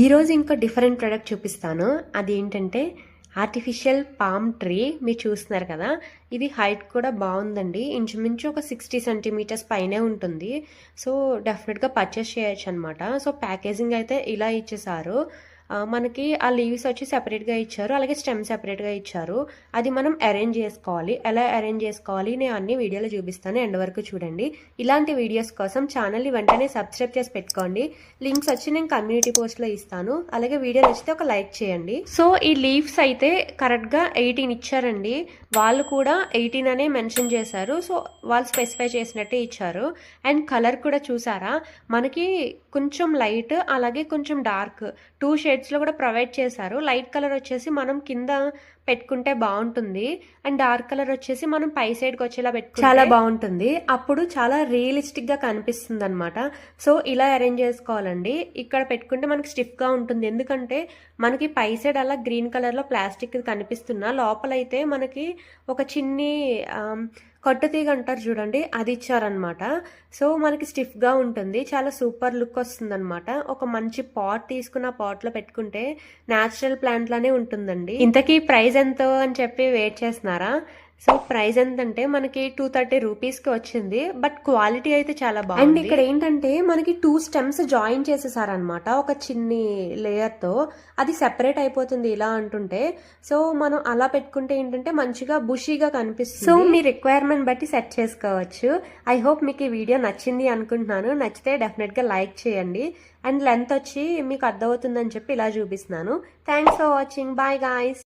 ఈరోజు ఇంకో different product చూపిస్తాను. అది ఏంటంటే ఆర్టిఫిషియల్ పామ్ ట్రీ. మీరు చూస్తున్నారు కదా, ఇది హైట్ కూడా బాగుందండి. ఇంచుమించు ఒక 60 సెంటీమీటర్స్ పైనే ఉంటుంది. సో డెఫినెట్గా పర్చేస్ చేయొచ్చు అనమాట. సో ప్యాకేజింగ్ అయితే ఇలా ఇచ్చేసారు. మనకి ఆ లీవ్స్ వచ్చి సెపరేట్గా ఇచ్చారు, అలాగే స్టెమ్ సెపరేట్గా ఇచ్చారు. అది మనం అరేంజ్ చేసుకోవాలి. ఎలా అరేంజ్ చేసుకోవాలి నేను అన్ని వీడియోలో చూపిస్తాను, ఎండ్ వరకు చూడండి. ఇలాంటి వీడియోస్ కోసం ఛానల్ని వెంటనే సబ్స్క్రైబ్ చేసి పెట్టుకోండి. లింక్స్ వచ్చి నేను కమ్యూనిటీ పోస్ట్లో ఇస్తాను. అలాగే వీడియో నచ్చితే ఒక లైక్ చేయండి. సో ఈ లీవ్స్ అయితే కరెక్ట్గా 18 ఇచ్చారండి. వాళ్ళు కూడా 18 అనే మెన్షన్ చేశారు. సో వాళ్ళు స్పెసిఫై చేసినట్టే ఇచ్చారు. అండ్ కలర్ కూడా చూసారా, మనకి కొంచెం లైట్ అలాగే కొంచెం డార్క్ 2 షేడ్స్లో కూడా ప్రొవైడ్ చేశారు. లైట్ కలర్ వచ్చేసి మనం కింద పెట్టుకుంటే బాగుంటుంది, అండ్ డార్క్ కలర్ వచ్చేసి మనం పై సైడ్కి వచ్చేలా పెట్టుకుంటే చాలా బాగుంటుంది. అప్పుడు చాలా రియలిస్టిక్గా కనిపిస్తుంది అనమాట. సో ఇలా అరేంజ్ చేసుకోవాలండి. ఇక్కడ పెట్టుకుంటే మనకి స్టిఫ్గా ఉంటుంది, ఎందుకంటే మనకి పై సైడ్ అలా గ్రీన్ కలర్లో ప్లాస్టిక్ కనిపిస్తున్నా, లోపలైతే మనకి ఒక చిన్ని కట్టుతీగ అంటారు చూడండి, అది ఇచ్చారనమాట. సో మనకి స్టిఫ్గా ఉంటుంది, చాలా సూపర్ లుక్ వస్తుంది అనమాట. ఒక మంచి పాట్ తీసుకున్న పాట్లో పెట్టుకుంటే న్యాచురల్ ప్లాంట్ లానే ఉంటుందండి. ఇంతకీ ప్రైస్ ఎంతో అని చెప్పి వెయిట్ చేస్తున్నారా? సో ప్రైస్ ఎంతంటే మనకి 230 రూపీస్కి వచ్చింది. బట్ క్వాలిటీ అయితే చాలా బాగుంది. అండ్ ఇక్కడ ఏంటంటే మనకి 2 స్టెమ్స్ జాయిన్ చేసేసారనమాట ఒక చిన్ని లేయర్తో. అది సెపరేట్ అయిపోతుంది ఇలా అంటుంటే. సో మనం అలా పెట్టుకుంటే ఏంటంటే మంచిగా బుషీగా కనిపిస్తుంది. సో మీ రిక్వైర్మెంట్ బట్టి సెట్ చేసుకోవచ్చు. ఐ హోప్ మీకు ఈ వీడియో నచ్చింది అనుకుంటున్నాను. నచ్చితే డెఫినెట్గా లైక్ చేయండి. అండ్ లెంత్ వచ్చి మీకు అర్థమవుతుందని చెప్పి ఇలా చూపిస్తున్నాను. Thanks for watching. Bye guys.